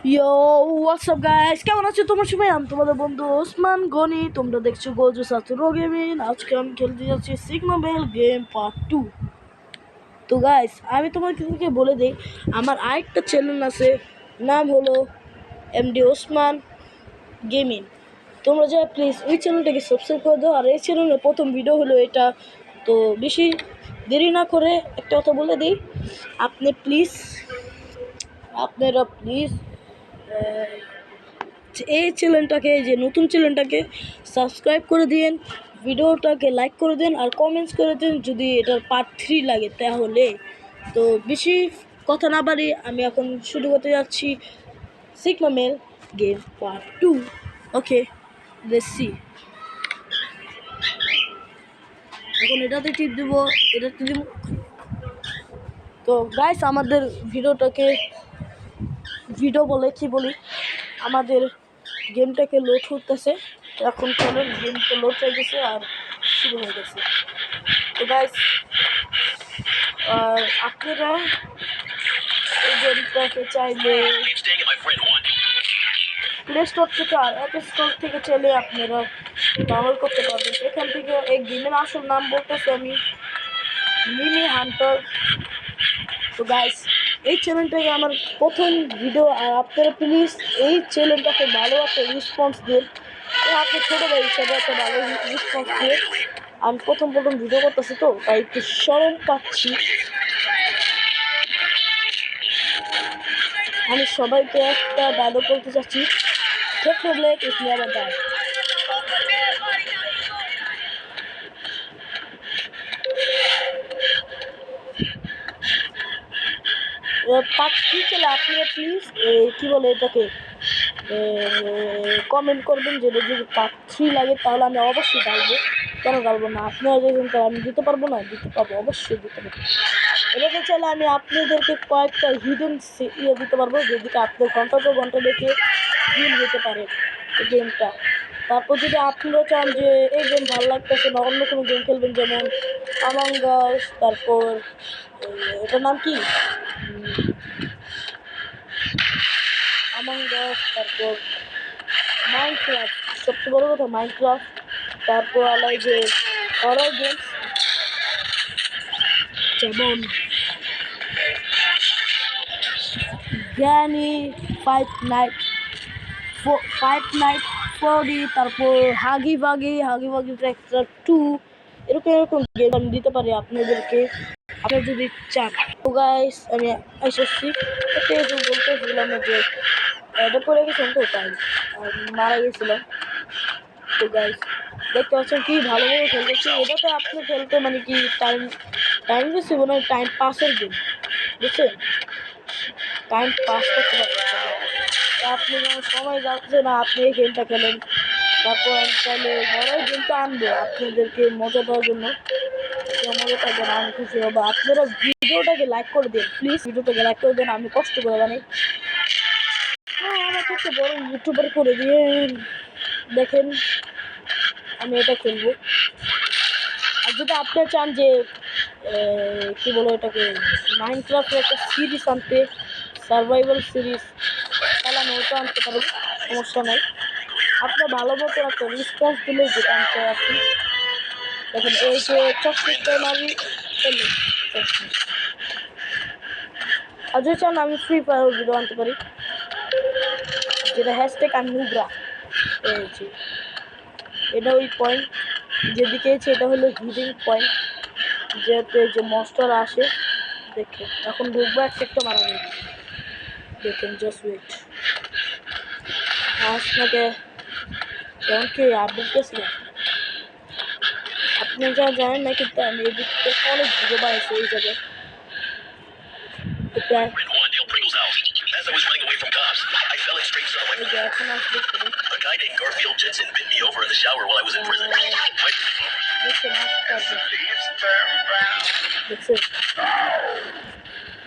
ইয়ো WhatsApp guys, কেমন আছো তোমার সবাই? আমি তোমাদের বন্ধু ওসমান গনি। তোমরা দেখছো গোজো সাতুরো গেমিং। আজকে আমি খেলতে যাচ্ছি সিগমা বেল গেম পার্ট 2। তো গাইস, আমি তোমাদেরকে বলে দিই, আমার আরেকটা চ্যানেল আছে, নাম হলো এমডি ওসমান গেমিং। তোমরা যা প্লিজ ওই চ্যানেলটাকে সাবস্ক্রাইব করে দাও। আর এই চ্যানেলের প্রথম ভিডিও হলো এটা। তো বেশি দেরি না করে একটা কথা বলে দিই, আপনারা প্লিজ এই চ্যানেলটাকে, যে নতুন চ্যানেলটাকে সাবস্ক্রাইব করে দিন, ভিডিওটাকে লাইক করে দিন আর কমেন্টস করে দিন যদি এটার পার্ট 3 লাগে তাহলে। তো বেশি কথা না বাড়ি আমি এখন শুরু করতে যাচ্ছি sigma bell game part 2। Okay, let's see. এখন এটাতে টিপ দেবো, এটাতে দিব। তো গাইস, আমাদের ভিডিও বলে কি বলি, আমাদের গেমটাকে লোড করতেছে। এখন চলো, গেমটা লোড হয়ে গেছে আর শুরু হয়ে গেছে। তো গাইস, আর আপনারা এই গেমটাকে চাইলে প্লে স্টোর থেকে আর অ্যাপ স্টোর থেকে চাইলে আপনারা ডাউনলোড করতে পারবেন। এখান থেকে এই গেমের আসল নাম বলতেছে আমি মিনি হান্টার। তো গাইস, এই চ্যানেলটাকে আমার প্রথম ভিডিও, আর আপনারা প্লিজ এই চ্যানেলটাকে ভালো একটা রেসপন্স দিন। আপনি ছোটো ভাই হিসাবে একটা ভালো রেসপন্স দিয়ে, আমি প্রথম ভিডিও করতেছি তো তাই একটু শরম পাচ্ছি। আমি সবাইকে একটা ডায়লগ বলতে চাচ্ছি, techno blade is never die. Part 3 চলে, আপনারা প্লিজ কী বলে এটাকে কমেন্ট করবেন যে যদি পার্ট 3 লাগে তাহলে আমি অবশ্যই ডালবো। কেন ডালবো না? আপনারা যখন আমি দিতে পারবো না, দিতে পারবো, অবশ্যই দিতে পারবো। এটাতে চাইলে আমি আপনাদেরকে কয়েকটা হিডেন দিতে পারবো, যেদিকে আপনি ঘন্টার পর ঘন্টা দেখে ভিল হতে পারে এই গেমটা। তারপর যদি আপনারা চান যে এই গেম ভালো লাগতেছে না, অন্য কোনো গেম খেলবেন, যেমন আমাং আস, তারপর এটার নাম কি, আমাং আস, তারপর মাইনক্রাফট, সবচেয়ে বড় কথা মাইনক্রাফট, তারপর আলাই যে হরর গেমস যেমন গ্র্যানি, ফাইভ নাইট 4D, তারপর হাগি বাগি ট্র্যাক্টর 2, এরকম গেম আমি দিতে পারি আপনাদেরকে, আপনারা যদি চান। তো গাইস, আমি এসেছি এতে বলতেছিলাম যে এটা পড়ে গেছিলাম তো তাই মারা গেছিলাম। তো গাইস, দেখতে পাচ্ছেন কি ভালোভাবে খেলতেছি। এটাতে আপনি খেলতে মানে কি টাইম বেশি না, টাইম পাসের গেম, বুঝছেন? টাইম পাস করতে পারবেন। আপনি যখন সময় যাচ্ছে না, আপনি এই গেমটা খেলেন। তারপর আমি চাইলে বড়ই গেমটা আনবো আপনাদেরকে মজা দেওয়ার জন্য। মজাটা যেন আমি খুশি হবো। আপনারা ভিডিওটাকে লাইক করে দিন প্লিজ, ভিডিওটাকে লাইক করে দিন, আমি কষ্ট করে বানাই। আমাকে একটা বড় ইউটিউবার করে দিয়ে দেখেন আমি এটা খেলবো। আর যদি আপনি চান যে কী বলো এটাকে, মাইনক্রাফটের একটা সিরিজ আনতে, সার্ভাইভাল সিরিজ, তাহলে আমি ওটা আনতে পারবো, সমস্যা নাই। আপনার ভালো মতো একটা রেসপন্স দিলে যেটা আনতে হয় আপনি। দেখেন এই যে চকলেটটা আমি আর যদি চান আমি ফ্রি ফায়ার ভিডিও আনতে পারি, যেটা হ্যাশট্যাগ আমি নুব্রা। এই যে এটা ওই পয়েন্ট যেদিকে আছে, এটা হলো হিডিং পয়েন্ট, যেতে যে মনস্টার আসে। দেখেন এখন ঢুকবো, একটা মারা নেই। দেখেন জাস্ট ওয়েট, আপনাকে কেমন কি আপডেট গেছিলেন আপনি যা জানেন না, কিন্তু আমি এদিক থেকে অনেক ভিডিও বানাইছি এই জায়গায়। প্রায় এখন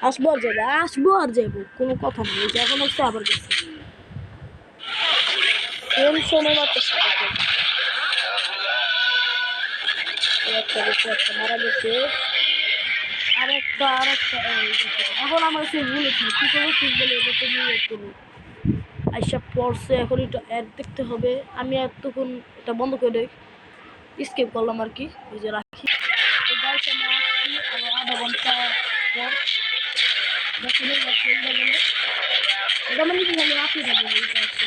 আসলে আসবো আর যাবো, কোনো কথা নেই। যখন হচ্ছে আবার গেছে সেম সময় মাত্র মারা গেছে। আরেকটা এখন আমার সে বুলেট নেই, কি করবো? ঠিক বলে এটা তো নিয়ে করবো। আইসা পড়ছে, এখন এটা অ্যাড দেখতে হবে। আমি এতক্ষণ এটা বন্ধ করে দেই, স্কিপ করলাম আর কি, এই যে রাখি। তো গাইস আমি আসছি আরো আধা ঘন্টা পর, দেখুন এটা মানে কি আমি রাখি যাবো এটা আছে।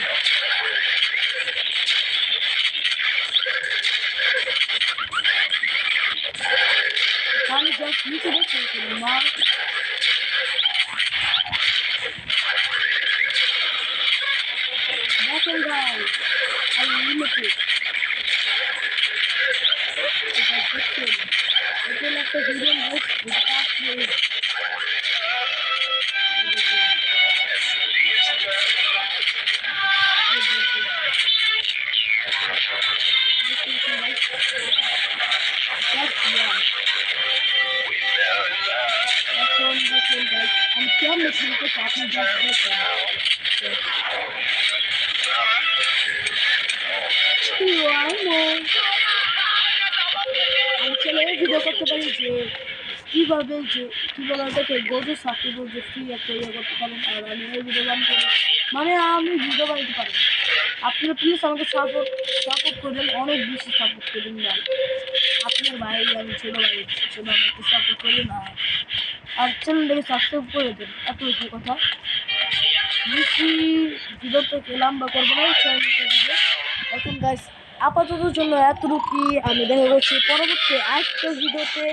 আমি জাস্ট নিচে দেখতে মা দেখেন গাইস আমি লিমিটেড এটা দেখছেন, এটা একটা হিডেন বুক, এটা আপনি এখন দেখুন গাইস আমি কেমন শুনতে আপনি জাস্ট দেখেন। আমি চ্যানেলে ভিডিও করতে পারি যে কীভাবে ওটাকে গোজো সাকিব যে ফ্রি একটা ইয়ে করতে পারেন, আর আমি এই ভিডিও বানাতে মানে আমি ভিডিও বানাতে পারি। আপনারা প্লিজ আমাকে সাপোর্ট করবেন, অনেক বেশি সাপোর্ট করবেন ভাই। আপনার ভাই আমি ছোটো ভাই হিসেবে আমাকে সাপোর্ট করবেন, আর চ্যানেলটাকে সাবস্ক্রাইব করে দেন, এত বেশি কথা। বেশি ভিডিওটাকে লম্বা করবো না, চ্যানেলটাকে ভিডিও এখন গাইস আপাতত জন্য এতটুকুই। আমি দেখা করছি পরবর্তী আরেকটা ভিডিওতে।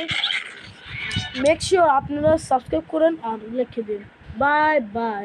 মেক শিওর আপনারা সাবস্ক্রাইব করেন আর লিখে দিন। Bye bye.